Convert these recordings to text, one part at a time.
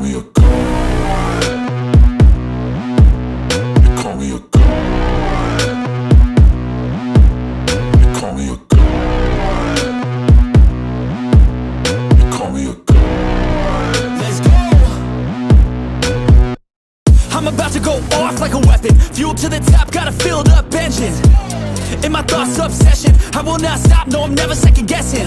me a god. You call me a god. You call me a god. You call me a god. Let's go. I'm about to go off like a weapon. Fuel to the top, got a filled up engine. In my thoughts, obsession. I will not stop, no, I'm never second guessing.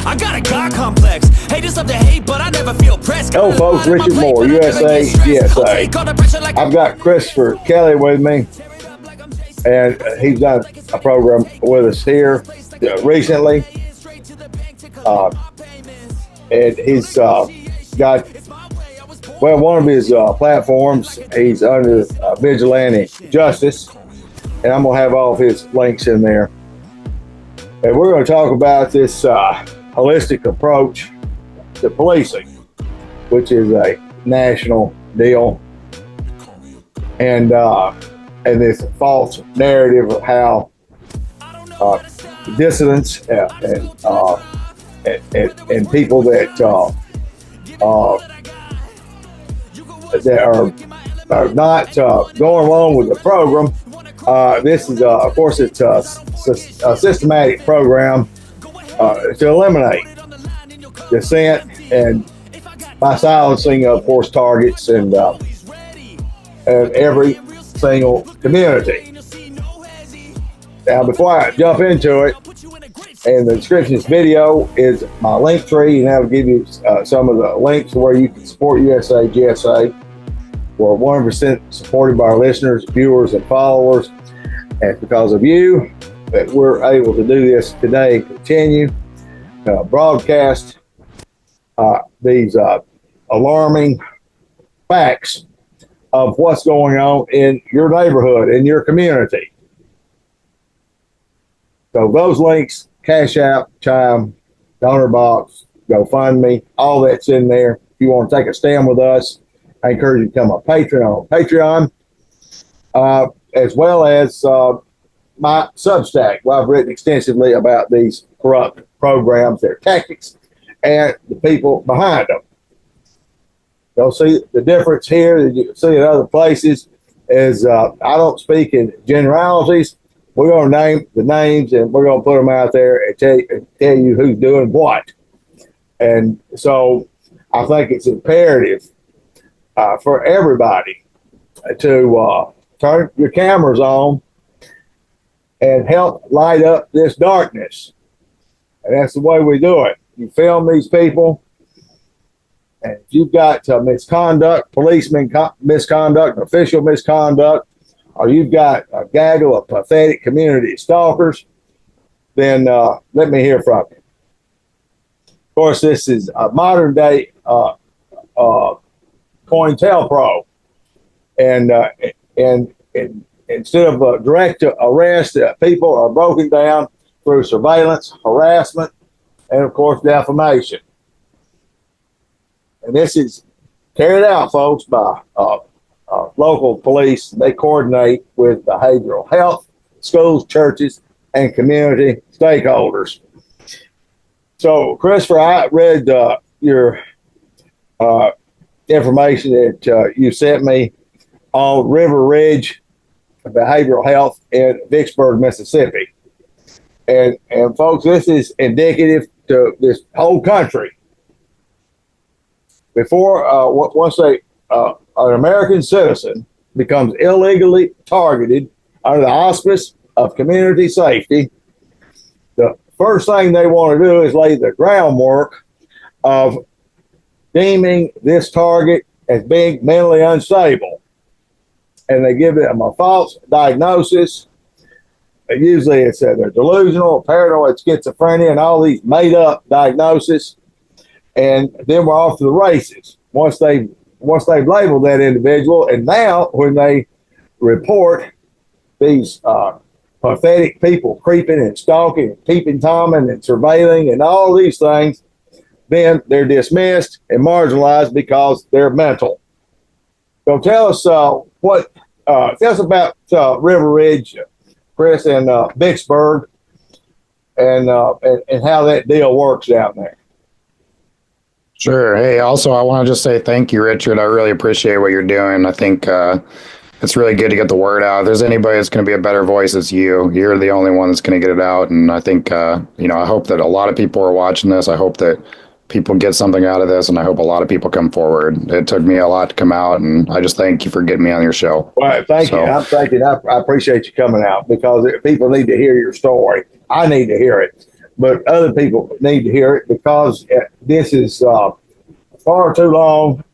I got a God complex. Haters love to hate, but I never feel pressed. Hello, folks. Richard Moore, USAGSA. I've got Christopher Kelley with me, and he's done a program with us here recently. And he's got, well, one of his platforms, he's under Vigilante Justice, and I'm going to have all of his links in there. And we're going to talk about this holistic approach to policing, which is a national deal, and this false narrative of how dissidents and people that are not going along with the program. This is, of course, it's a systematic program to eliminate dissent and by silencing, of course, targets and every single community. Now, before I jump into it, in the description of this video is my link tree, and I'll give you some of the links where you can support USAGSA. We're 100% supported by our listeners, viewers, and followers. And it's because of you that we're able to do this today, continue broadcast these alarming facts of what's going on in your neighborhood, in your community. So those links, Cash App, Chime, Donor Box, GoFundMe, all that's in there. If you want to take a stand with us, I encourage you to become a patron on Patreon, as well as my Substack, where I've written extensively about these corrupt programs, their tactics, and the people behind them. You'll see the difference here that you see in other places is I don't speak in generalities. We're going to name the names, and we're going to put them out there and tell you who's doing what. And so I think it's imperative for everybody to turn your cameras on and help light up this darkness. And that's the way we do it. You film these people, and if you've got misconduct, policeman misconduct, official misconduct, or you've got a gaggle of pathetic community stalkers, then let me hear from you. Of course, this is a modern day COINTELPRO, and instead of direct arrest, people are broken down through surveillance, harassment, and of course defamation. And this is carried out, folks, by local police. They coordinate with behavioral health, schools, churches, and community stakeholders. So, Christopher, I read your information that you sent me on River Ridge Behavioral Health in Vicksburg, Mississippi. And folks, this is indicative to this whole country. Before, once an American citizen becomes illegally targeted under the auspice of community safety, the first thing they want to do is lay the groundwork of deeming this target as being mentally unstable. And they give them a false diagnosis. Usually it's they're delusional, paranoid, schizophrenia, and all these made-up diagnoses. And then we're off to the races once they've labeled that individual. And now when they report these pathetic people creeping and stalking and peeping Toming and surveilling and all these things, then they're dismissed and marginalized because they're mental. So tell us tell us about River Ridge, Kris, and Vicksburg, and how that deal works down there. Sure. Hey, also, I want to just say thank you, Richard. I really appreciate what you're doing. I think it's really good to get the word out. If there's anybody that's going to be a better voice, it's you. You're the only one that's going to get it out. And I think, I hope that a lot of people are watching this. I hope that people get something out of this, and I hope a lot of people come forward. It took me a lot to come out, and I just thank you for getting me on your show. Well, thank you. I'm thanking. I appreciate you coming out, because people need to hear your story. I need to hear it, but other people need to hear it, because this is far too long.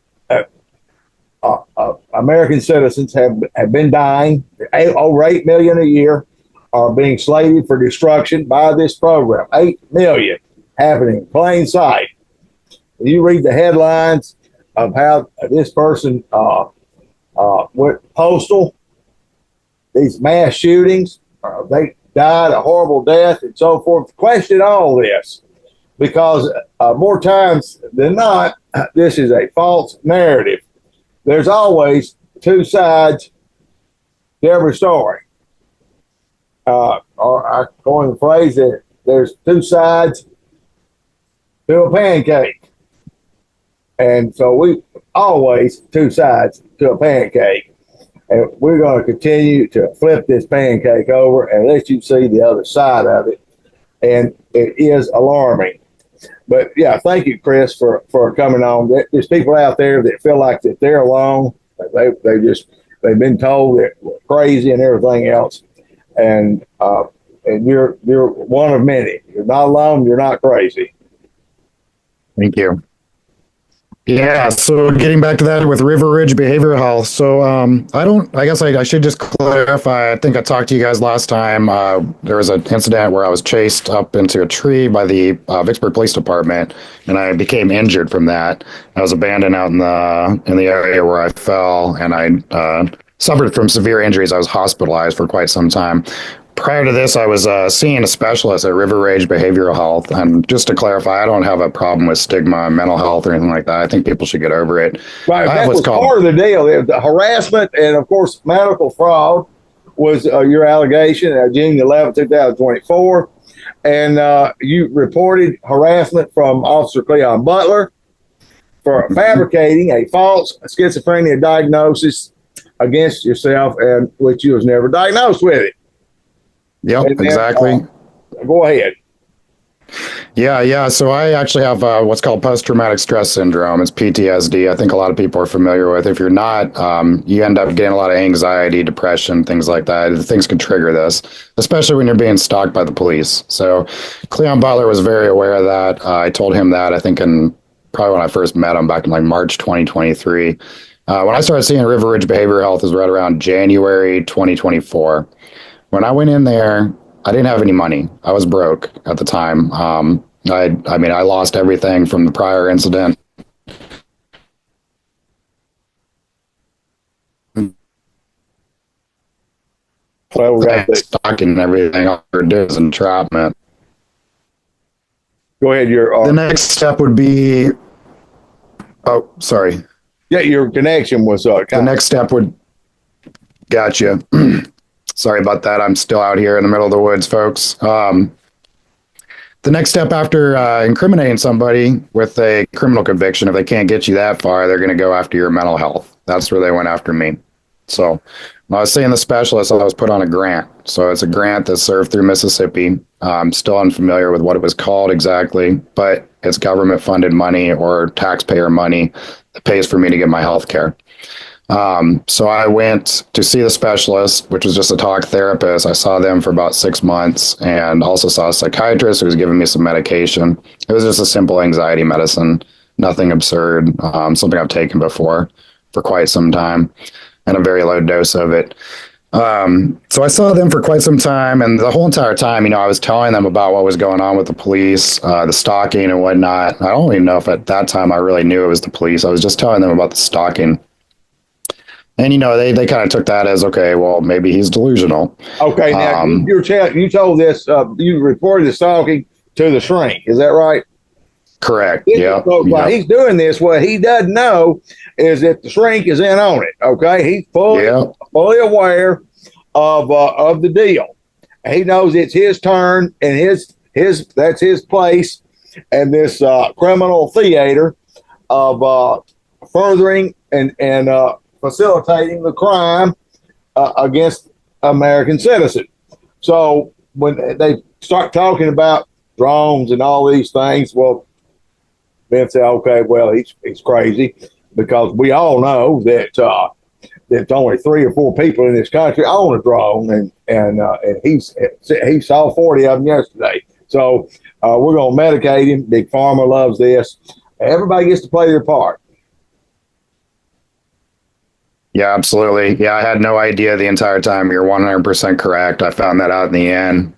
American citizens have been dying. Over 8 million a year are being slated for destruction by this program. 8 million happening in plain sight. You read the headlines of how this person went postal, these mass shootings, they died a horrible death and so forth. Question all this, because more times than not, this is a false narrative. There's always two sides to every story. Or I coined the phrase that there's two sides to a pancake. And so we always two sides to a pancake. And we're going to continue to flip this pancake over and let you see the other side of it. And it is alarming. But yeah, thank you, Kris, for coming on. There's people out there that feel like that they're alone. They've been told that we're crazy and everything else. And you're one of many. You're not alone. You're not crazy. Thank you. Yeah, so getting back to that with River Ridge Behavioral Health. So I guess I should just clarify. I think I talked to you guys last time. There was an incident where I was chased up into a tree by the Vicksburg Police Department, and I became injured from that. I was abandoned out in the area where I fell, and I suffered from severe injuries. I was hospitalized for quite some time. Prior to this, I was seeing a specialist at River Ridge Behavioral Health. And just to clarify, I don't have a problem with stigma, mental health, or anything like that. I think people should get over it. Right, that was part of the deal. The harassment and, of course, medical fraud was your allegation June 11, 2024. And you reported harassment from Officer Cleon Butler for fabricating a false schizophrenia diagnosis against yourself, and which you was never diagnosed with it. Yep, exactly. Go ahead. Yeah. So I actually have what's called post-traumatic stress syndrome. It's PTSD. I think a lot of people are familiar with. If you're not, you end up getting a lot of anxiety, depression, things like that. Things can trigger this, especially when you're being stalked by the police. So Cleon Butler was very aware of that. I told him that, I think, probably when I first met him back in like March 2023. When I started seeing River Ridge Behavioral Health is right around January 2024. When I went in there, I didn't have any money. I was broke at the time. I lost everything from the prior incident. Well, we got Stalking and everything. All I do is entrapment. Go ahead. The next step would be. Oh, sorry. Yeah, your connection was. The next step would. Gotcha. Sorry about that. I'm still out here in the middle of the woods, folks. The next step after incriminating somebody with a criminal conviction, if they can't get you that far, they're going to go after your mental health. That's where they went after me. So when I was seeing the specialist, I was put on a grant. So it's a grant that's served through Mississippi. I'm still unfamiliar with what it was called exactly, but it's government funded money or taxpayer money that pays for me to get my health care. So I went to see the specialist, which was just a talk therapist. I saw them for about 6 months and also saw a psychiatrist who was giving me some medication. It was just a simple anxiety medicine, nothing absurd, something I've taken before for quite some time, and a very low dose of it. So I saw them for quite some time, and the whole entire time, I was telling them about what was going on with the police, the stalking and whatnot. I don't even know if at that time I really knew it was the police. I was just telling them about the stalking. And, they kind of took that as, okay, well, maybe he's delusional. Okay, now you told this, you reported the stalking to the shrink. Is that right? Correct. Yeah. So while he's doing this, what he doesn't know is that the shrink is in on it. Okay, he's fully aware of the deal. He knows it's his turn and that's his place, and this criminal theater of furthering and facilitating the crime against American citizens. So when they start talking about drones and all these things, well, Ben said, okay, well, he's crazy, because we all know that there's only 3 or 4 people in this country own a drone, and he saw 40 of them yesterday. So we're going to medicate him. Big Pharma loves this. Everybody gets to play their part. Yeah, absolutely. Yeah, I had no idea the entire time. You're 100% correct. I found that out in the end.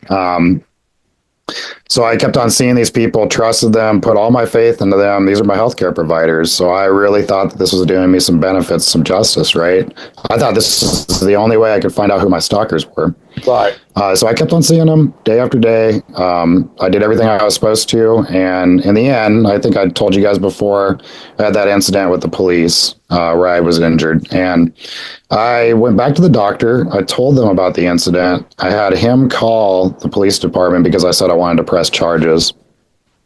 So I kept on seeing these people, trusted them, put all my faith into them. These are my healthcare providers. So I really thought that this was doing me some benefits, some justice, right? I thought this was the only way I could find out who my stalkers were. Right. So I kept on seeing them day after day. I did everything I was supposed to. And in the end, I think I told you guys before, I had that incident with the police where I was injured. And I went back to the doctor. I told them about the incident. I had him call the police department because I said I wanted to press charges.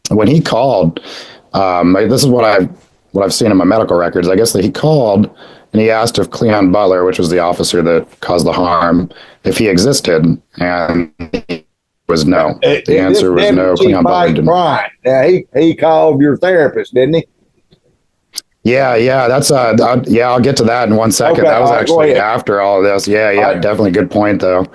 When he called, this is what I've seen in my medical records. I guess that he called and he asked if Cleon Butler, which was the officer that caused the harm, if he existed, and it was no. The answer was no. Cleon Butler didn't. Now he called your therapist, didn't he? Yeah, that's I'll get to that in 1 second. Okay, that was actually after all of this. Yeah, right. Definitely good point though.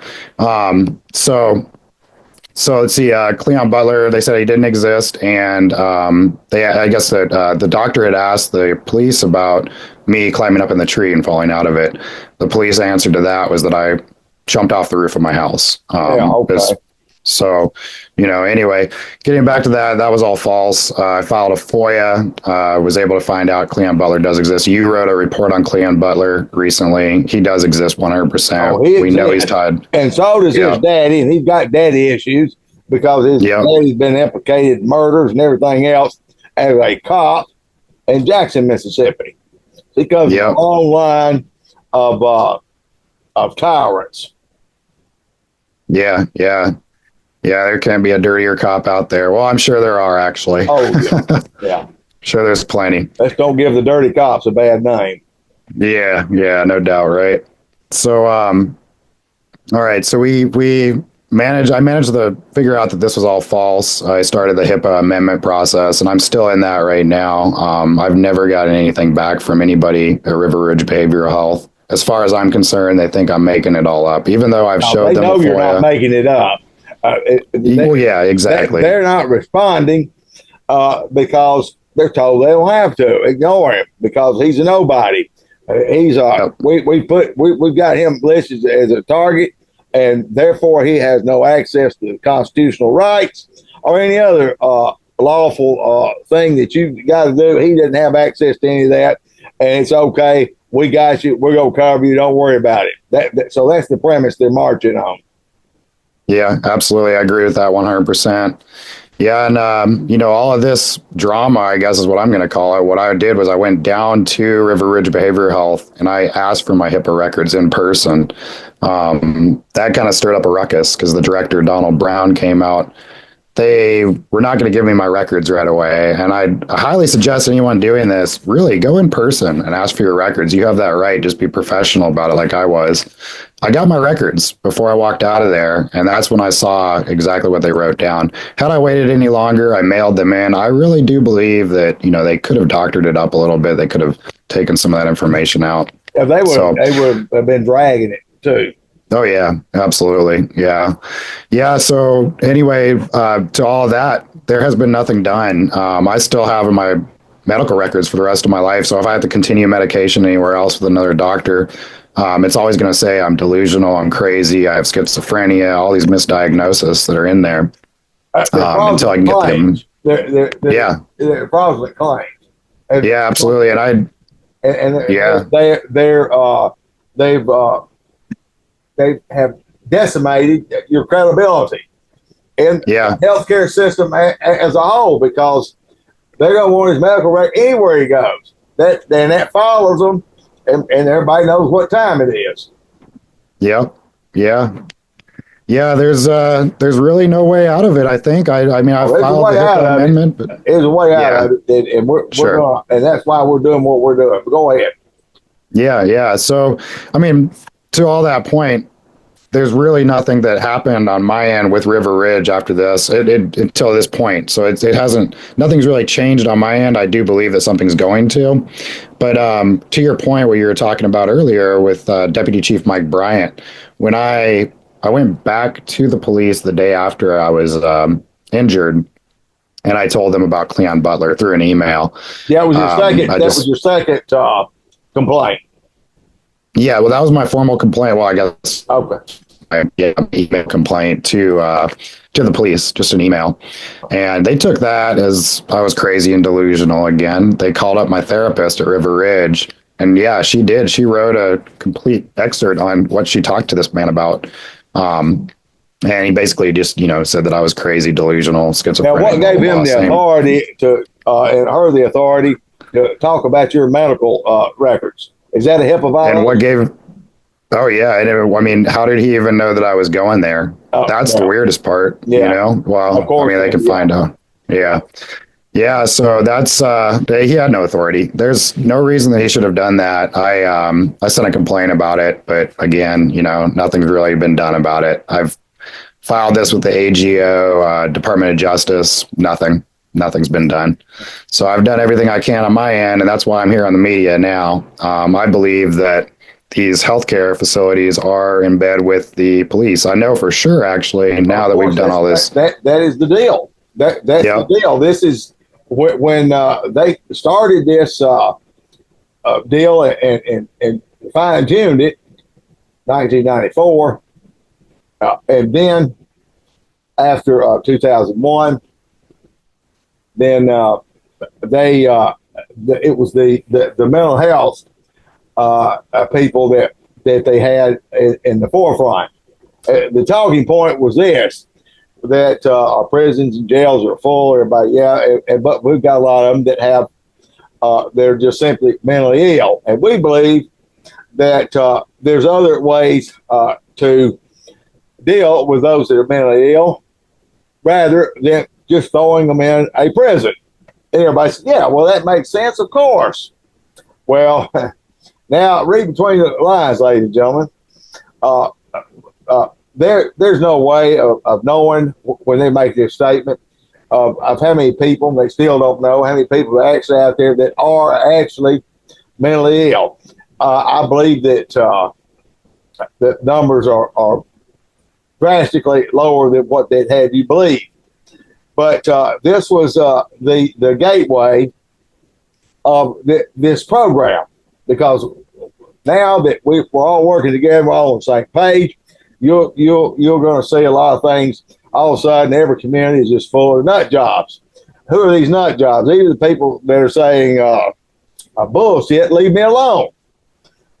So let's see, Cleon Butler, they said he didn't exist, and I guess that the doctor had asked the police about me climbing up in the tree and falling out of it. The police answer to that was that I jumped off the roof of my house. Okay. So, anyway, getting back to that was all false. I filed a FOIA, was able to find out Cleon Butler does exist. You wrote a report on Cleon Butler recently. He does exist 100%. We know he's tied. And so does his daddy, and he's got daddy issues because his daddy's been implicated in murders and everything else as a cop in Jackson, Mississippi. He comes from a long line of tyrants. Yeah, there can be a dirtier cop out there. Well, I'm sure there are, actually. Oh, yeah. Sure, there's plenty. Let's don't give the dirty cops a bad name. Yeah, no doubt, right? So, all right, so I managed to figure out that this was all false. I started the HIPAA amendment process, and I'm still in that right now. I've never gotten anything back from anybody at River Ridge Behavioral Health. As far as I'm concerned, they think I'm making it all up, even though I've showed them. They know you're not making it up. Yeah, exactly. They're not responding because they're told they don't have to. Ignore him because he's a nobody. He's we've got him listed as a target, and therefore he has no access to constitutional rights or any other lawful thing that you've got to do. He doesn't have access to any of that, and it's okay. We got you. We're gonna cover you. Don't worry about it. So that's the premise they're marching on. Yeah, absolutely. I agree with that 100%. Yeah, and all of this drama, I guess is what I'm going to call it. What I did was I went down to River Ridge Behavioral Health and I asked for my HIPAA records in person. That kind of stirred up a ruckus because the director, Donald Brown, came out. They were not going to give me my records right away. And I highly suggest anyone doing this, really go in person and ask for your records. You have that right. Just be professional about it like I was. I got my records before I walked out of there. And that's when I saw exactly what they wrote down. Had I waited any longer, I mailed them in. I really do believe that, they could have doctored it up a little bit. They could have taken some of that information out. Yeah, they would have been dragging it too. Oh, yeah, absolutely. Yeah. So anyway, to all that, there has been nothing done. I still have my medical records for the rest of my life. So if I have to continue medication anywhere else with another doctor, it's always going to say I'm delusional, I'm crazy, I have schizophrenia, all these misdiagnoses that are in there until I can get them. They're fraudulent claims. Yeah, absolutely. They have decimated your credibility in the healthcare system as a whole because they're going to want his medical record anywhere he goes. That follows them, and everybody knows what time it is. Yep. Yeah. Yeah, there's really no way out of it. I think. I mean, I There's a filed way the out HIPAA of it. amendment, but There's a way Yeah. out of it, and we're Sure. going, and that's why we're doing what we're doing. Go ahead. yeah. So, I mean, to all that point, there's really nothing that happened on my end with River Ridge after this, until this point. So it hasn't, nothing's really changed on my end. I do believe that something's going to, but to your point, what you were talking about earlier with Deputy Chief Mike Bryant, when I went back to the police the day after I was injured, and I told them about Cleon Butler through an email. Yeah, it was your second. I That just- was your second complaint. Yeah, well, that was my formal complaint. Well, I guess Okay. email complaint to the police, just an email, and they took that as I was crazy and delusional again. They called up my therapist at River Ridge, and yeah, she did. She wrote a complete excerpt on what she talked to this man about, and he basically just said that I was crazy, delusional, Now, schizophrenic. what gave him the same- authority to and her the authority to talk about your medical records? Is that a HIPAA violation? And what gave? Oh yeah, I mean, how did he even know that I was going there? Oh, That's yeah. the weirdest part. Yeah. Well, Of course, I mean, they can yeah. find out. Yeah. So that's he had no authority. There's no reason that he should have done that. I sent a complaint about it, but again, nothing's really been done about it. I've filed this with the AGO, Department of Justice. Nothing's been done. So I've done everything I can on my end, and that's why I'm here on the media now. I believe that these healthcare facilities are in bed with the police. I know for sure, actually, now that we've done all this. That is the deal. That's Yep. the deal. This is when they started this deal and fine tuned it, 1994, and then after 2001, then they it was the mental health people that they had in the forefront. The talking point was this, that our prisons and jails are full. Everybody, but we've got a lot of them that have they're just simply mentally ill, and we believe that there's other ways to deal with those that are mentally ill, rather than just throwing them in a prison. And everybody said, "Yeah, well, that makes sense, of course." Well, now read between the lines, ladies and gentlemen. There's no way of knowing when they make this statement of how many people, they still don't know how many people are actually out there that are actually mentally ill. I believe that the numbers are drastically lower than what they'd have you believe. But this was the gateway of this program, because now that we're all working together, we're all on the same page. You're going to see a lot of things. All of a sudden, every community is just full of nut jobs. Who are these nut jobs? These are the people that are saying, "Bullshit, leave me alone."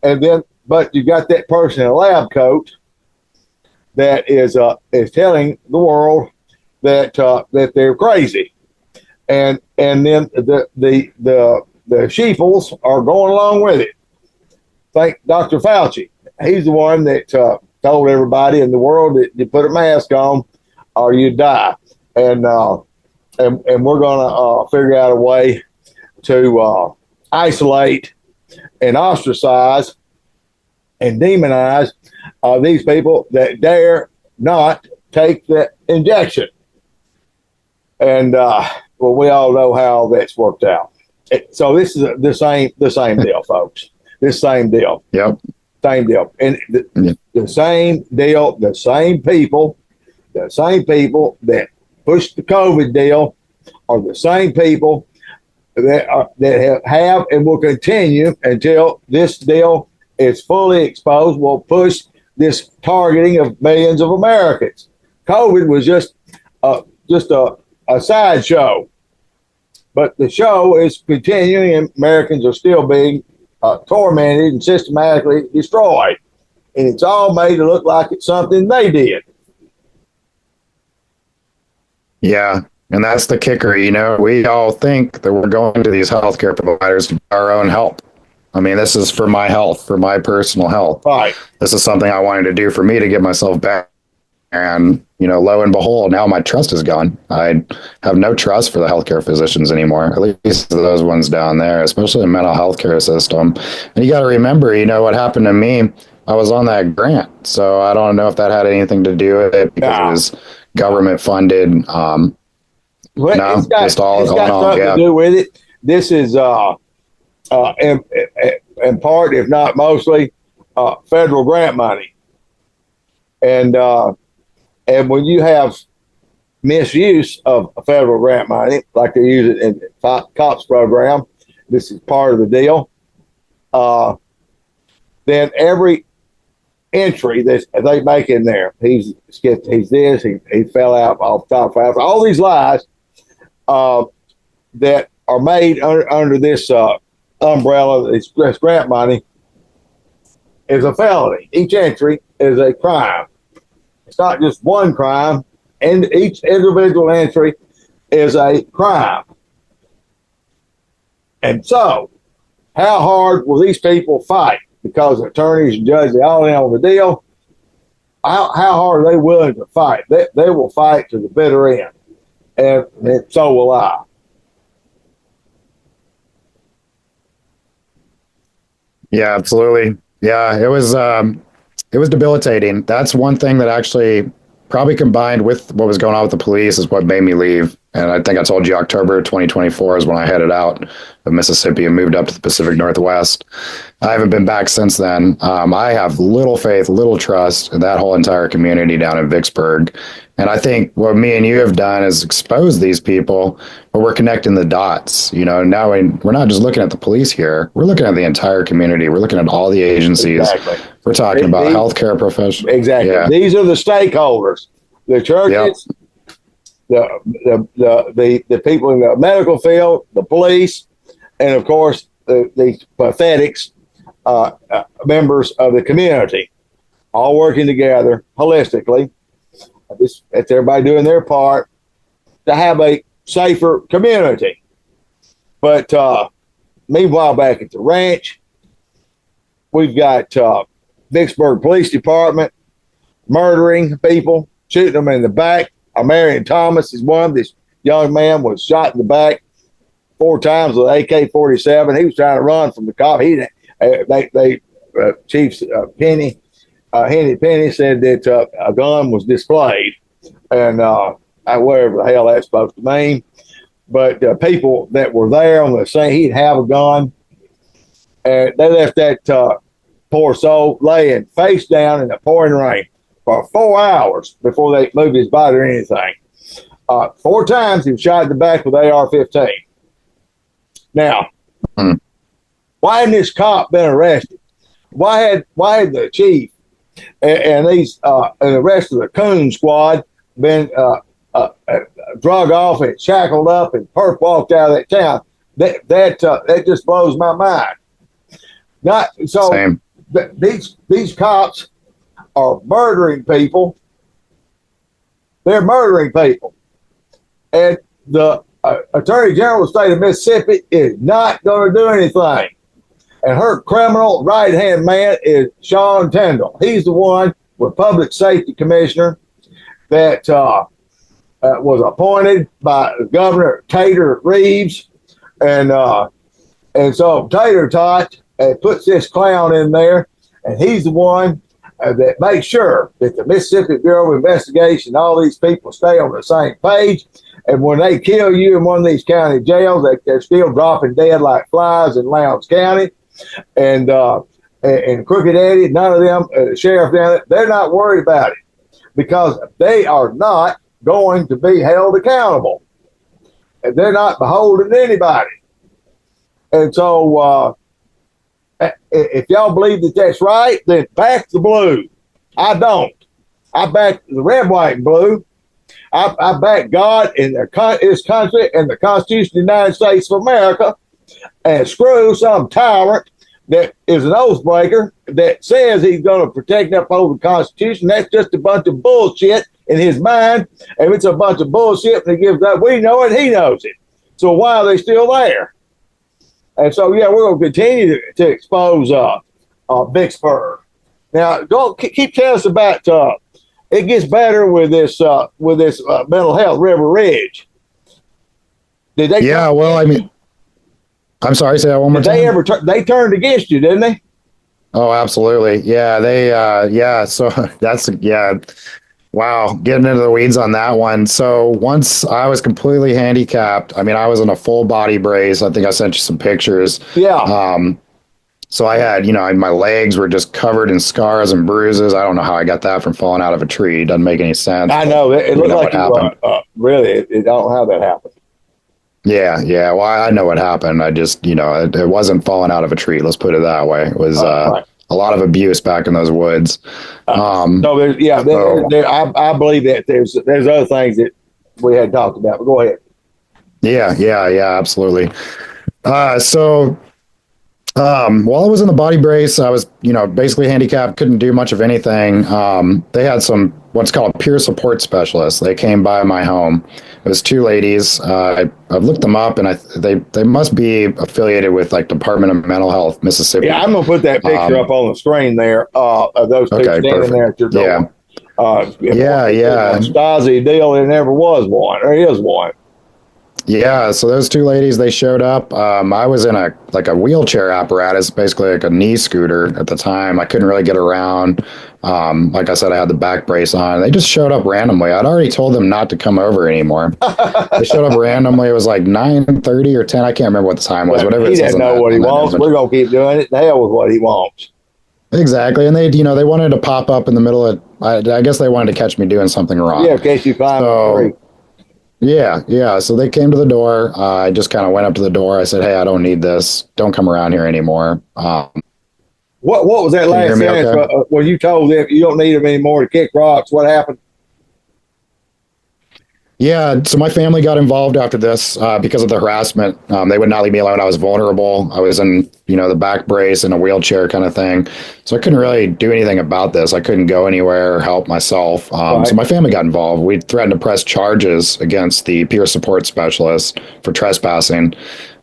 And then, but you got that person in a lab coat that is telling the world that they're crazy, and then the sheeples are going along with it. Think Dr. Fauci. He's the one that told everybody in the world that you put a mask on or you die, and we're gonna figure out a way to isolate and ostracize and demonize these people that dare not take the injection. And well, we all know how that's worked out. So this is the same deal, folks. This same deal. Yep. Same deal. And the same deal, the same people that pushed the COVID deal are the same people that have and will continue until this deal is fully exposed, will push this targeting of millions of Americans. COVID was just a sideshow, but the show is continuing, and Americans are still being tormented and systematically destroyed, and it's all made to look like it's something they did. Yeah. And that's the kicker. We all think that we're going to these healthcare providers to get our own help. I mean, this is for my health, for my personal health. Right. This is something I wanted to do for me to get myself back And, you know, lo and behold, now my trust is gone. I have no trust for the healthcare physicians anymore, at least those ones down there, especially the mental health care system. And you got to remember, you know, what happened to me, I was on that grant. So I don't know if that had anything to do with it because it was government funded. Well, no, it's got, just all it's going got on. something Yeah. to do with it. This is in part, if not mostly, federal grant money. And when you have misuse of federal grant money, like they use it in the COPS program, this is part of the deal. Then every entry that they make in there, he's this, he fell out off the top of all these lies that are made under this umbrella, this grant money, is a felony. Each entry is a crime. It's not just one crime, and each individual entry is a crime. And so, how hard will these people fight? Because attorneys and judges, they all in on the deal. How hard are they willing to fight? They will fight to the bitter end, and so will I. Yeah, absolutely. Yeah, it was debilitating. That's one thing that actually probably combined with what was going on with the police is what made me leave. And I think I told you October 2024 is when I headed out of Mississippi and moved up to the Pacific Northwest. I haven't been back since then. I have little faith, little trust in that whole entire community down in Vicksburg. And I think what me and you have done is expose these people, but we're connecting the dots. You know, now we're not just looking at the police here. We're looking at the entire community. We're looking at all the agencies. Exactly. We're talking about healthcare professionals. Exactly. Yeah. These are the stakeholders, the churches, the people in the medical field, the police, and of course the pathetics members of the community, all working together holistically. It's everybody doing their part to have a safer community. But meanwhile, back at the ranch, we've got Vicksburg Police Department murdering people, shooting them in the back. Marion Thomas is one. This young man was shot in the back 4 times with an AK-47. He was trying to run from the cop. Chief Henny Penny said that a gun was displayed, and whatever the hell that's supposed to mean. But people that were there on the scene, he'd have a gun, and they left that poor soul laying face down in the pouring rain for 4 hours before they moved his body or anything. 4 times he was shot in the back with AR-15. Now, why hadn't this cop been arrested? Why had the chief and these and the rest of the coon squad been drug off and shackled up and perp walked out of that town? That just blows my mind. Not so. Same. These cops are murdering people. They're murdering people, and the Attorney General of the state of Mississippi is not going to do anything. And her criminal right-hand man is Sean Tindall. He's the one with Public Safety Commissioner that was appointed by Governor Tater Reeves. And so Tater Tot puts this clown in there, and he's the one that makes sure that the Mississippi Bureau of Investigation, all these people stay on the same page. And when they kill you in one of these county jails, they're still dropping dead like flies in Lowndes County. And Crooked Eddie, none of them, sheriff down there, they're not worried about it because they are not going to be held accountable. And they're not beholden to anybody. And so if y'all believe that that's right, then back the blue. I don't. I back the red, white, and blue. I back God and His country and the Constitution of the United States of America, and screw some tyrant that is an oath breaker that says he's going to protect and uphold the Constitution. That's just a bunch of bullshit in his mind. And it's a bunch of bullshit and he gives that. We know it. He knows it. So why are they still there? And so, yeah, we're going to continue to expose Vicksburg. Now, keep telling us about it gets better with this mental health River Ridge. Did they? Yeah, well, I mean, I'm sorry, say that one more time. They ever they turned against you, didn't they? Oh, absolutely. Yeah, so that's wow, getting into the weeds on that one. So once I was completely handicapped, I mean, I was in a full body brace. I think I sent you some pictures. Yeah. So I had, my legs were just covered in scars and bruises. I don't know how I got that from falling out of a tree. It doesn't make any sense. I know. It looked like really, it don't know how that happened. Yeah. Well, I know what happened. I just, it wasn't falling out of a tree. Let's put it that way. It was right. A lot of abuse back in those woods. I believe that there's other things that we had talked about, but go ahead. Yeah, absolutely. While I was in the body brace, I was, basically handicapped, couldn't do much of anything. They had what's called peer support specialists. They came by my home. It was two ladies. I've looked them up, and they must be affiliated with like Department of Mental Health, Mississippi. Yeah, I'm gonna put that picture up on the screen there of those two standing perfect. There at your door. Yeah. Stasi deal. There never was one. There is one. Yeah, so those two ladies, they showed up. I was in a wheelchair apparatus, basically like a knee scooter at the time. I couldn't really get around. Like I said, I had the back brace on. They just showed up randomly. I'd already told them not to come over anymore. They showed up randomly. It was like 9:30 or 10. I can't remember what the time was. Whatever. He doesn't know what he wants. We're gonna keep doing it. The hell with what he wants. Exactly, and they wanted to pop up in the middle of. I guess they wanted to catch me doing something wrong. Yeah, in case you climb a tree. Yeah. So they came to the door. I just kind of went up to the door. I said, "Hey, I don't need this. Don't come around here anymore." What was that last sentence? Okay? Where you told them you don't need them anymore to kick rocks? What happened? Yeah, so my family got involved after this because of the harassment. They would not leave me alone. I was vulnerable. I was in, the back brace in a wheelchair kind of thing. So I couldn't really do anything about this. I couldn't go anywhere or help myself. Right. So my family got involved. We threatened to press charges against the peer support specialist for trespassing.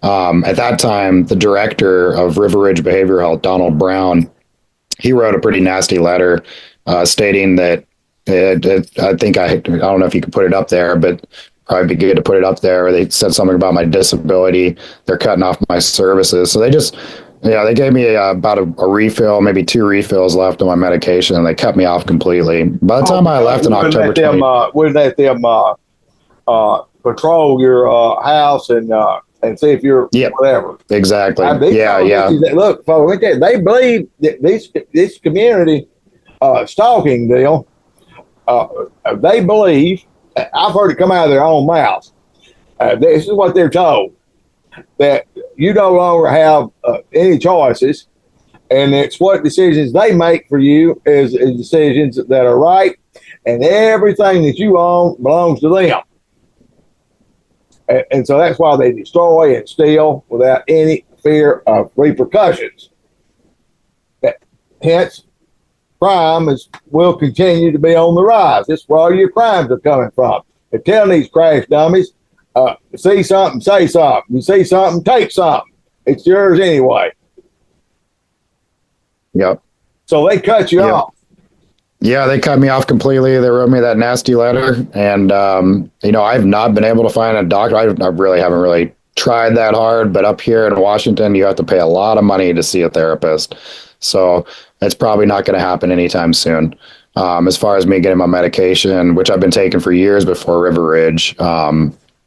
At that time, the director of River Ridge Behavioral Health, Donald Brown, he wrote a pretty nasty letter stating that I don't know if you could put it up there, but probably be good to put it up there. They said something about my disability. They're cutting off my services. So they just, they gave me about a refill, maybe 2 refills left on my medication, and they cut me off completely. By the time I left in October 20, we'd let them patrol your house and see if you're whatever. Exactly. Look, folks, they believe that this community stalking deal. They believe, I've heard it come out of their own mouths. This is what they're told, that you no longer have any choices, and it's what decisions they make for you is decisions that are right, and everything that you own belongs to them. And so that's why they destroy and steal without any fear of repercussions. Hence, crime will continue to be on the rise. This is where all your crimes are coming from. They're telling these crash dummies, see something, say something. You see something, take something. It's yours anyway. Yep. So they cut you off. Yeah, they cut me off completely. They wrote me that nasty letter. And, I've not been able to find a doctor. I really haven't really tried that hard. But up here in Washington, you have to pay a lot of money to see a therapist. So it's probably not going to happen anytime soon. As far as me getting my medication, which I've been taking for years before River Ridge,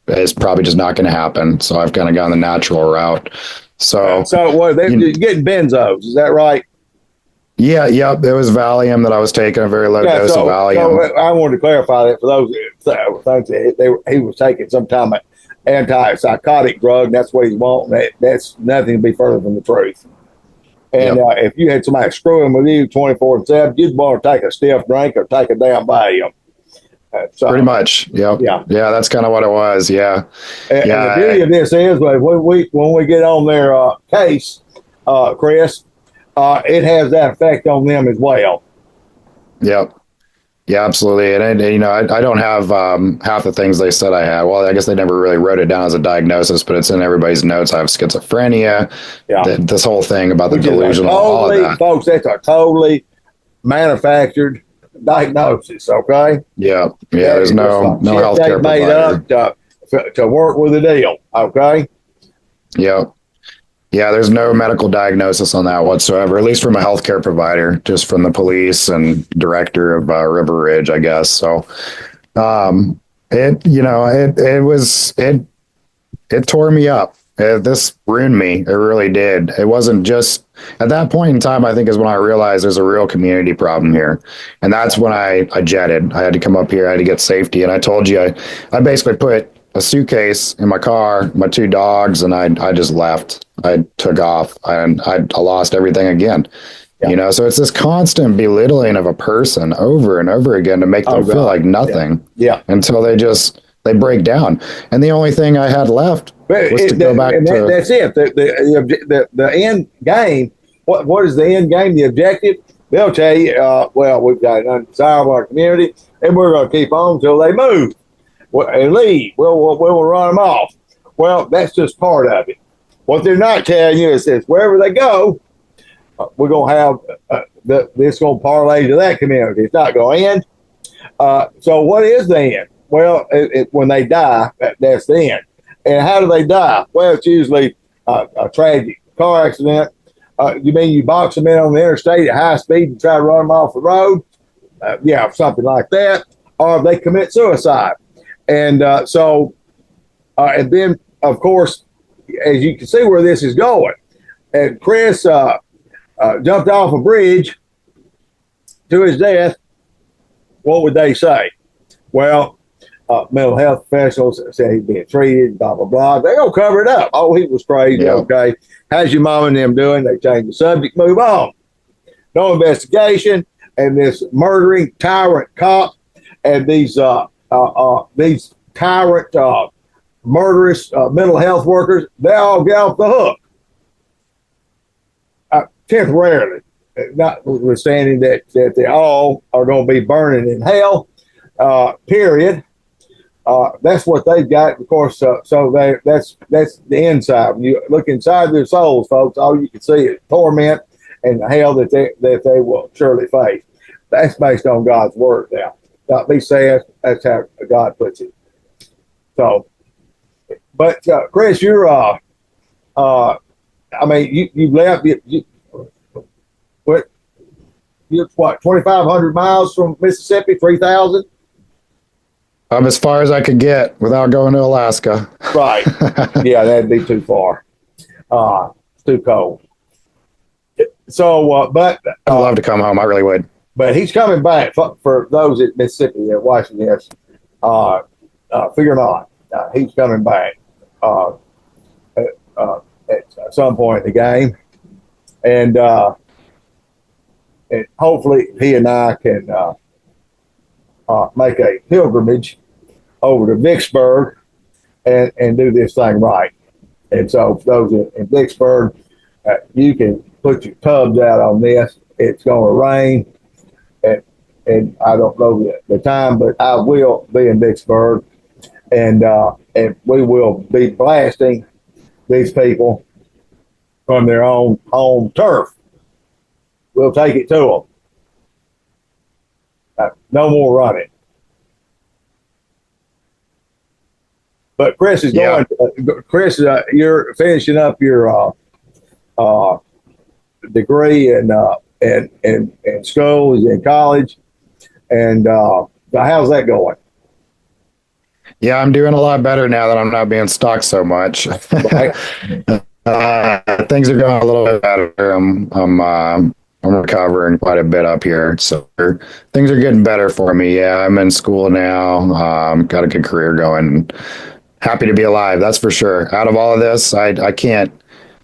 is probably just not going to happen. So I've kind of gone the natural route. So they're getting benzos, is that right? Yeah, it was Valium that I was taking, a very low dose of Valium. So I wanted to clarify that for those that he was taking some kind of antipsychotic drug, and that's what he's wanting. That's nothing to be further from the truth. And if you had somebody screwing with you 24/7, you'd want to take a stiff drink or take a damn Valium. Pretty much. Yep. Yeah, that's kind of what it was. Yeah. And the beauty of this is when we get on their case, Kris, it has that effect on them as well. Yep. Yeah, absolutely. And I don't have half the things they said I had. Well, I guess they never really wrote it down as a diagnosis, but it's in everybody's notes. I have schizophrenia. Yeah. This whole thing about the delusional, all of that. Folks, that's a totally manufactured diagnosis. Okay. Yeah. There's no healthcare made provider. up to work with the deal. Okay. Yeah. Yeah, there's no medical diagnosis on that whatsoever, at least from a healthcare provider, just from the police and director of River Ridge, I guess. So, it tore me up. This ruined me. It really did. It wasn't just at that point in time, I think, is when I realized there's a real community problem here. And that's when I jetted. I had to come up here. I had to get safety. And I told you, I basically put a suitcase in my car, my 2 dogs, and I just left. I took off and I lost everything again. Yeah. So it's this constant belittling of a person over and over again to make them feel like nothing. Yeah. Until they break down. And the only thing I had left was to go back to. That's it. The end game. What is the end game? The objective? They'll tell you, well, we've got an undesirable in our community, and we're going to keep on until they move and leave. We'll run them off. Well, that's just part of it. What they're not telling you is this: wherever they go, we're going to have this going to parlay to that community. It's not going to end. So what is the end? Well, when they die, that's the end. And how do they die? Well, it's usually a tragic car accident. You mean you box them in on the interstate at high speed and try to run them off the road? Yeah, something like that. Or they commit suicide. And and then, of course, as you can see where this is going, and Kris jumped off a bridge to his death, what would they say? Well, mental health professionals say he's being treated, blah, blah, blah. They're going to cover it up. Oh, he was crazy. Yeah. Okay. How's your mom and them doing? They change the subject, move on. No investigation. And this murdering tyrant cop and these tyrant murderous mental health workers, they all get off the hook. Temporarily. Notwithstanding that they all are going to be burning in hell, period. That's what they've got, of course. So that's the inside. When you look inside their souls, folks, all you can see is torment and the hell that they will surely face. That's based on God's word. Now, not me saying that's how God puts it. So, but Kris, you're I mean, you left. You're what, 2,500 miles from Mississippi, 3,000? I'm as far as I could get without going to Alaska. Right. Yeah, that'd be too far. It's too cold. So, but I'd love to come home. I really would. But he's coming back for those at Mississippi that watching this. Figure not, he's coming back at some point in the game, and hopefully he and I can make a pilgrimage over to Vicksburg and do this thing right. And so for those in Vicksburg, you can put your tubs out on this. It's going to rain, and I don't know the time, but I will be in Vicksburg, and we will be blasting these people from their own home turf. We'll take it to them. No more running. But Kris is going. Kris, you're finishing up your degree in school, in college, and how's that going? Yeah, I'm doing a lot better now that I'm not being stalked so much. Right. Things are going a little bit better. I'm recovering quite a bit up here, so things are getting better for me. Yeah, I'm in school now. Got a good career going. Happy to be alive, that's for sure. Out of all of this, I can't.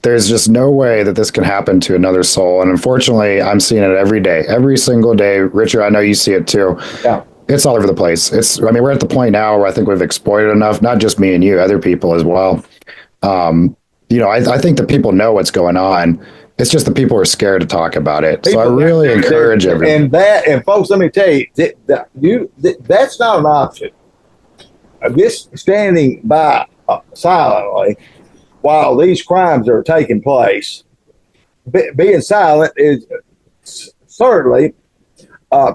There's just no way that this can happen to another soul, and unfortunately, I'm seeing it every day, every single day. Richard, I know you see it too. Yeah, it's all over the place. I mean, we're at the point now where I think we've exploited enough. Not just me and you, other people as well. I think that people know what's going on. It's just the people are scared to talk about it. So I really encourage everyone. And folks, let me tell you, that's not an option. This standing by silently while these crimes are taking place, being silent is certainly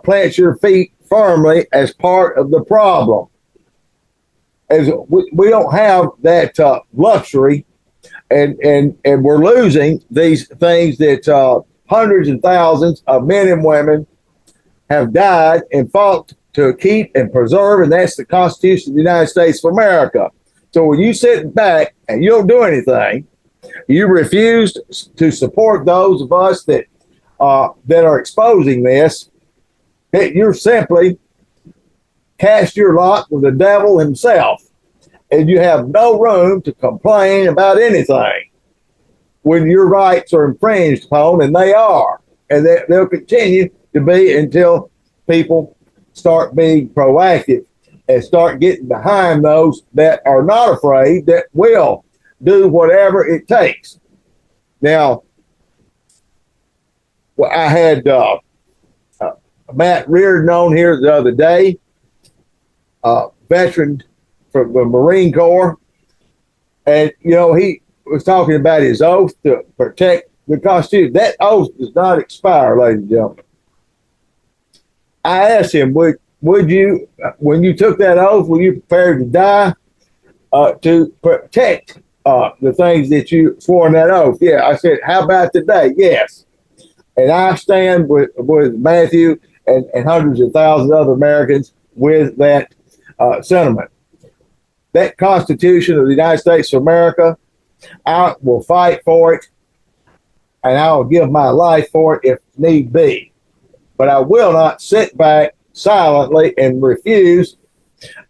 plant your feet firmly as part of the problem. As we don't have that luxury, and we're losing these things that hundreds and thousands of men and women have died and fought to keep and preserve, and that's the Constitution of the United States of America. So when you sit back and you don't do anything, you refuse to support those of us that are exposing this, that you're simply cast your lot with the devil himself, and you have no room to complain about anything when your rights are infringed upon, and they are, and they'll continue to be until people start being proactive and start getting behind those that are not afraid, that will do whatever it takes. Now, well, I had Matt Reardon on here the other day, veteran from the Marine Corps, and he was talking about his oath to protect the Constitution. That oath does not expire, ladies and gentlemen. I asked him, would you, when you took that oath, were you prepared to die to protect the things that you swore in that oath? Yeah. I said, how about today? Yes. And I stand with Matthew and hundreds of thousands of other Americans with that sentiment. That Constitution of the United States of America, I will fight for it, and I will give my life for it if need be. But I will not sit back silently and refuse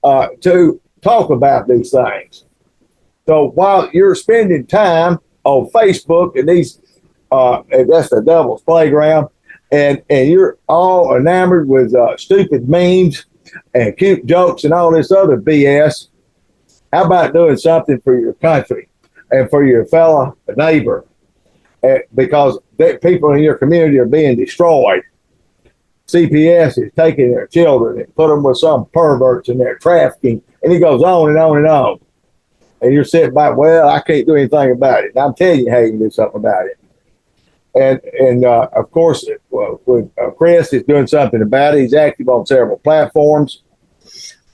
to talk about these things. So while you're spending time on Facebook and these, that's the devil's playground, and you're all enamored with stupid memes and cute jokes and all this other BS, how about doing something for your country and for your fellow neighbor? Because people in your community are being destroyed. CPS is taking their children and put them with some perverts and they're trafficking, and it goes on and on and on. And you're sitting back, well, I can't do anything about it. And I'm telling you how you can do something about it. And of course, with Kris is doing something about it. He's active on several platforms,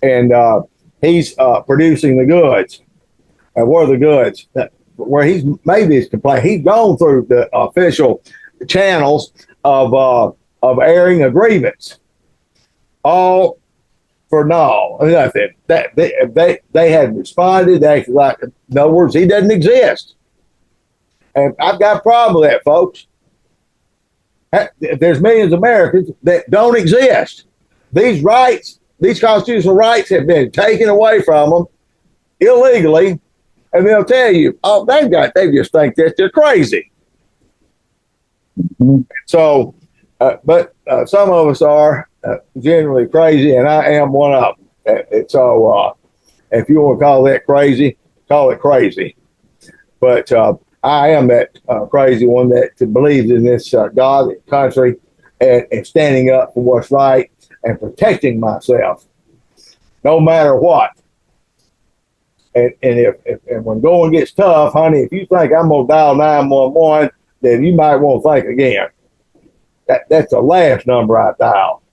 and he's producing the goods. And what are the goods? Where he's made this complaint, he's gone through the official channels of airing a grievance, all for nothing. That they hadn't responded. They acted like, in other words, he doesn't exist. And I've got a problem with that, folks. There's millions of Americans that don't exist. These rights, these constitutional rights, have been taken away from them illegally, and they'll tell you, oh, they just think that they're crazy. Mm-hmm. So, but some of us are generally crazy, and I am one of them. So, if you want to call that crazy, call it crazy. But I am that crazy one that believes in this God and country, and standing up for what's right and protecting myself, no matter what. And if when going gets tough, honey, if you think I'm gonna dial 911, then you might want to think again. That's the last number I dial.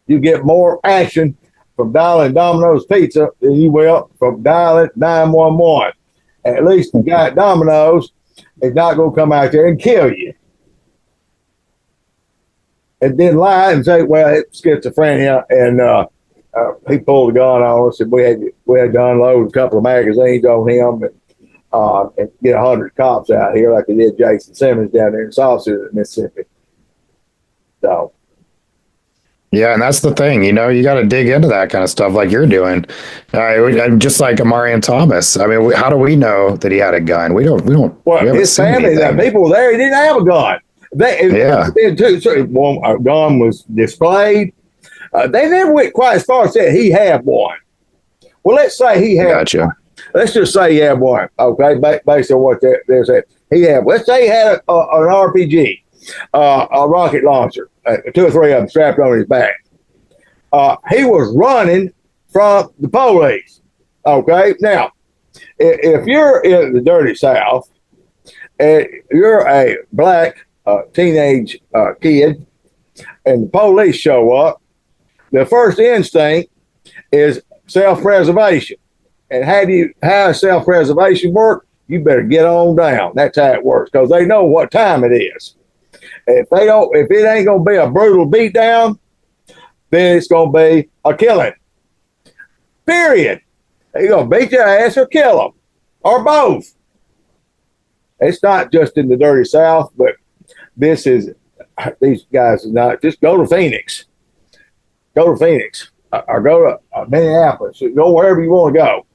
You get more action from dialing Domino's Pizza than you will from dialing 911. At least the guy at Domino's is not going to come out there and kill you. And then lie and say, well, it's schizophrenia, and he pulled a gun on us, and we had to unload a couple of magazines on him and get 100 cops out here like they did Jason Simmons down there in Sausalito, Mississippi. So. Yeah, and that's the thing, you got to dig into that kind of stuff like you're doing. Just like Amarian Thomas. I mean, how do we know that he had a gun? We don't. Well, his family, that people were there, he didn't have a gun. A gun was displayed. They never went quite as far as said he had one. Well, let's say he had. Gotcha. One. Let's just say he had one. Okay, based on what they're saying, he had. Let's say he had an RPG, a rocket launcher. 2 or 3 of them strapped on his back. He was running from the police. Okay, now, if you're in the dirty South and you're a black teenage kid and the police show up, the first instinct is self-preservation. And how does self-preservation work? You better get on down. That's how it works, because they know what time it is. If it ain't gonna be a brutal beatdown, then it's gonna be a killing. Period. They're gonna beat your ass or kill them, or both. It's not just in the dirty South, but these guys are not. Just go to Phoenix. Go to Phoenix, or go to Minneapolis. Go wherever you want to go.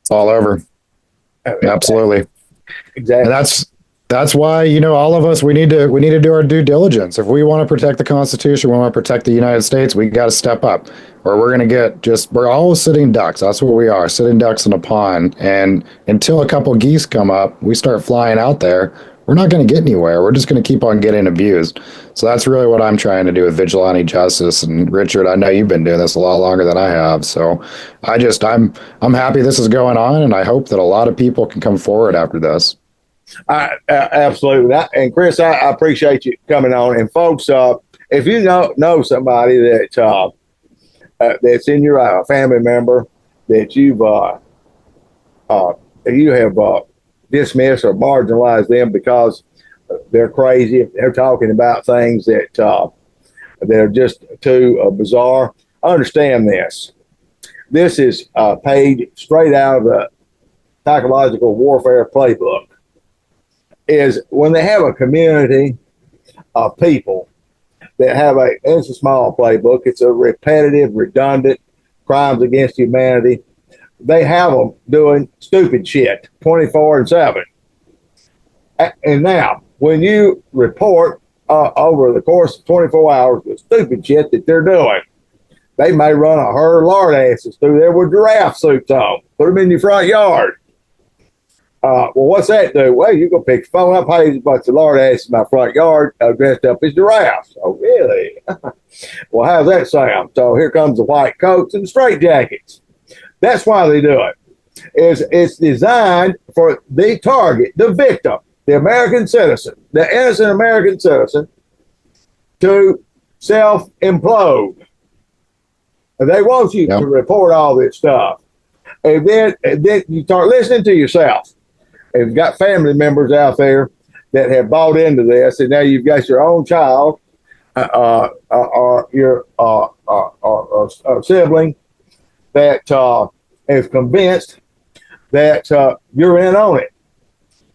It's all over. Absolutely. Exactly. And that's why, all of us, we need to do our due diligence. If we want to protect the Constitution, we want to protect the United States, we got to step up, or we're going to we're all sitting ducks. That's what we are, sitting ducks in a pond. And until a couple geese come up, we start flying out there, we're not going to get anywhere. We're just going to keep on getting abused. So that's really what I'm trying to do with vigilante justice. And Richard, I know you've been doing this a lot longer than I have. So I'm happy this is going on, and I hope that a lot of people can come forward after this. Absolutely. And Kris, I appreciate you coming on. And folks, if you know somebody that that's in your family member that you have dismiss or marginalize them because they're crazy, they're talking about things that are just too bizarre, understand this. This is paid straight out of the psychological warfare playbook. Is when they have a community of people that have it's a small playbook, it's a repetitive, redundant crimes against humanity. They have them doing stupid shit 24/7. And now, when you report over the course of 24 hours the stupid shit that they're doing, they may run a herd of lard asses through there with giraffe suits on, put them in your front yard. Well, what's that do? Well, you go pick your phone up, hey, there's a bunch of lard asses in my front yard dressed up as giraffes. Oh, really? Well, how's that sound? So here comes the white coats and the straight jackets. That's why they do it. It's designed for the target, the victim, the American citizen, the innocent American citizen, to self-implode. And they want you to report all this stuff. And then you start listening to yourself. And you've got family members out there that have bought into this, and now you've got your own child or your sibling that is convinced that you're in on it.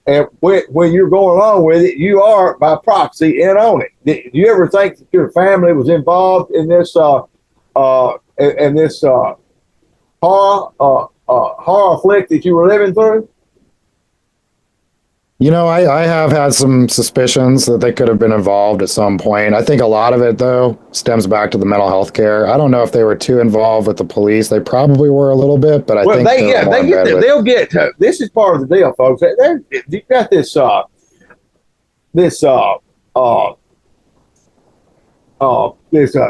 And when you're going along with it, you are, by proxy, in on it. Did you ever think that your family was involved in this horror flick that you were living through? I have had some suspicions that they could have been involved at some point. I think a lot of it, though, stems back to the mental health care. I don't know if they were too involved with the police. They probably were a little bit, but I think they'll get to. This is part of the deal, folks. You've got this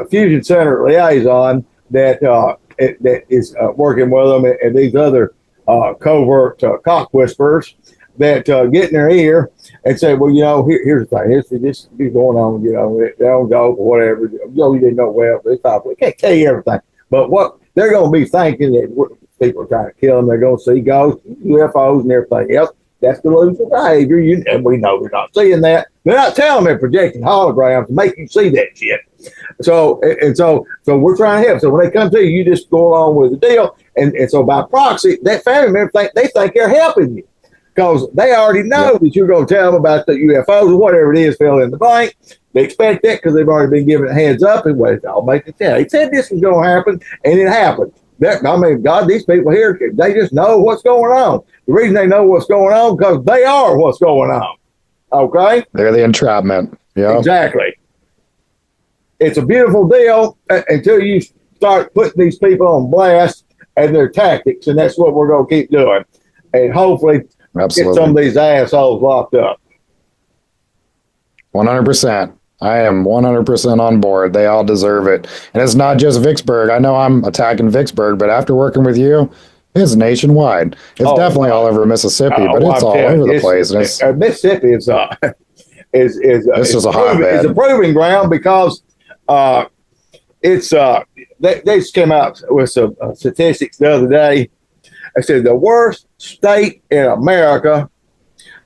fusion center liaison that is working with them, and these other covert cock whisperers that get in their ear and say, well, here's the thing. This is going on, they don't go or whatever. You didn't know well. We can't tell you everything. But what they're going to be thinking that people are trying to kill them. They're going to see ghosts, UFOs, and everything else. That's delusional behavior. And we know they're not seeing that. They're not telling they're projecting holograms to make you see that shit. So we're trying to help. So when they come to you, you just go along with the deal. And so by proxy, that family member think they're helping you. Because they already know that you're going to tell them about the UFOs or whatever it is, fill in the blank. They expect that because they've already been given a heads up and I'll make it tell. They said this was going to happen, and it happened. God, these people here, they just know what's going on. The reason they know what's going on because they are what's going on. Okay? They're the entrapment. Yeah. Exactly. It's a beautiful deal until you start putting these people on blast and their tactics, and that's what we're going to keep doing. And hopefully get some of these assholes locked up. 100%. I am 100% on board. They all deserve it. And it's not just Vicksburg. I know I'm attacking Vicksburg, but after working with you, it's nationwide. It's definitely all over Mississippi, but it's all over the place. And Mississippi is is This is a hotbed. It's a proving ground because it's they just came out with some statistics the other day. They said the worst state in America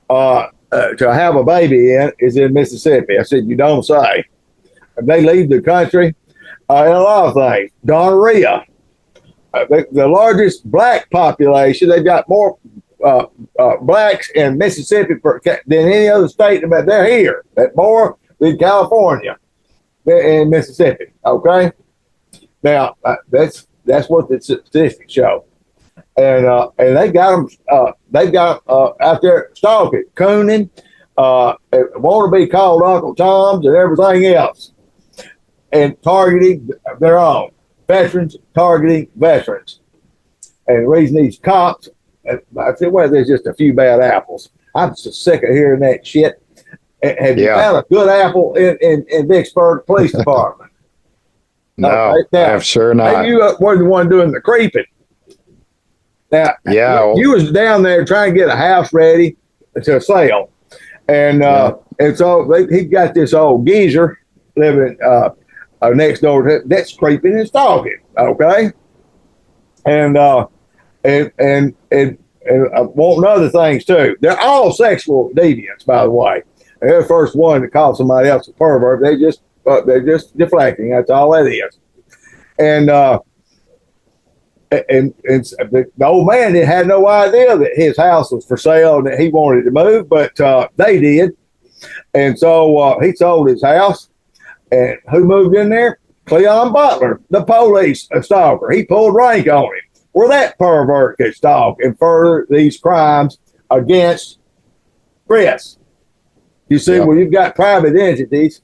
to have a baby in is in Mississippi. I said, you don't say. They leave the country in a lot of things. Gonorrhea. The largest black population, they've got more blacks in Mississippi than any other state, but they're here. That's more than California in Mississippi. Okay, now that's what the statistics show, and they got them. They've got out there stalking, cooning, want to be called Uncle Toms and everything else, and targeting their own veterans, targeting veterans, and the reason these cops. I said, well, there's just a few bad apples. I'm so sick of hearing that shit. Have you found a good apple in Vicksburg Police Department? No, right now, I have sure not. You were the one doing the creeping. Now, you was down there trying to get a house ready to sell, and so he got this old geezer living next door. That's creeping and stalking. Okay, and wanting other things too. They're all sexual deviants, by the way. They're the first one to call somebody else a pervert. They're just deflecting. That's all that is. And the old man had no idea that his house was for sale and that he wanted to move, but they did. And so he sold his house. And who moved in there? Cleon Butler, the police stalker. He pulled rank on him. Where that pervert could stalk and further these crimes against Kris. You see, when you've got private entities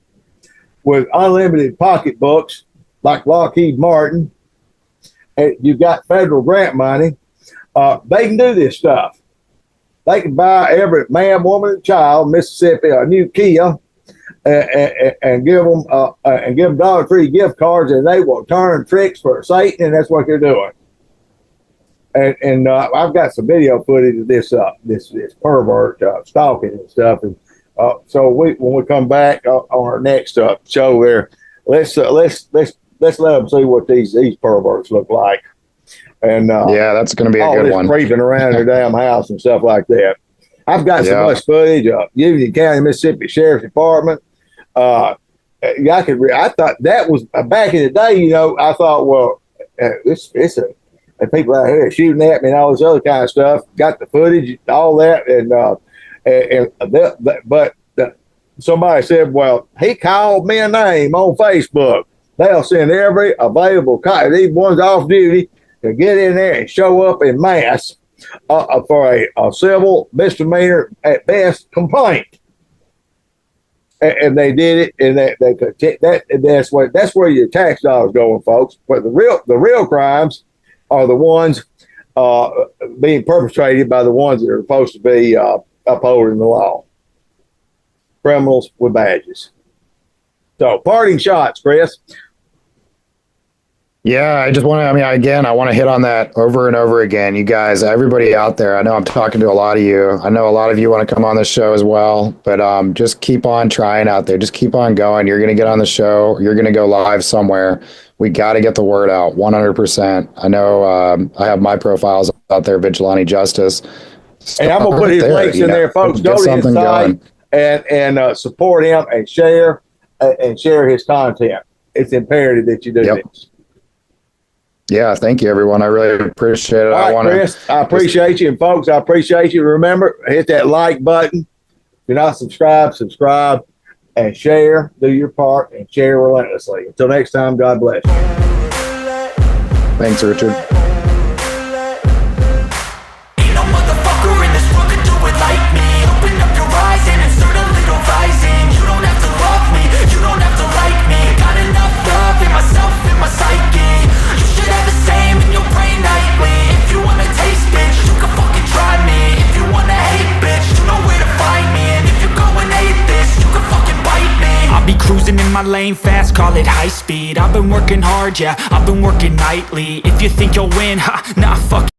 with unlimited pocketbooks like Lockheed Martin, and you've got federal grant money, they can do this stuff. They can buy every man, woman, and child in Mississippi a new Kia and give them Dollar Tree gift cards, and they will turn tricks for Satan, and that's what they're doing. And I've got some video footage of this pervert stalking and stuff. And so when we come back on our next show there, let's let them see what these perverts look like. And that's going to be a good one. Creeping around their damn house and stuff like that. I've got so much footage of Union County, Mississippi Sheriff's Department. I thought that was back in the day. You know, I thought, well, and people out here shooting at me and all this other kind of stuff. Got the footage, all that, but somebody said, "Well, he called me a name on Facebook." They'll send every available cop, these ones off duty, to get in there and show up in mass for a civil misdemeanor at best complaint. And they did it, and they could that's where your tax dollars going, folks. But the real crimes are the ones being perpetrated by the ones that are supposed to be upholding the law. Criminals with badges. So, parting shots, Kris. Yeah, I want to hit on that over and over again. You guys, everybody out there, I know I'm talking to a lot of you. I know a lot of you want to come on this show as well, but just keep on trying out there. Just keep on going. You're going to get on the show. You're going to go live somewhere. We got to get the word out 100%. I know I have my profiles out there, Vigilante Justice. And I'm going to put his links in there, folks. Go to his site and support him and share his content. It's imperative that you do this. Yeah, thank you, everyone. I really appreciate it. All right, Kris, I appreciate you. And folks, I appreciate you. Remember, hit that like button. If you're not subscribe, and share. Do your part and share relentlessly. Until next time, God bless you. Thanks, Richard. Ain't no motherfucker in this world could do it like me. Open up your eyes and insert a little rising. You don't have to love me, you don't have to like me. Got enough love in myself, in my psyche. You should have the same in your brain nightly. If you wanna taste, bitch, you can fucking try me. If you wanna hate, bitch, you know where to find me. And if you're going hate this, you can fucking bite me. I'll be cruising in my lane fast, call it high speed. I've been working hard, yeah, I've been working nightly. If you think you'll win, nah, fuck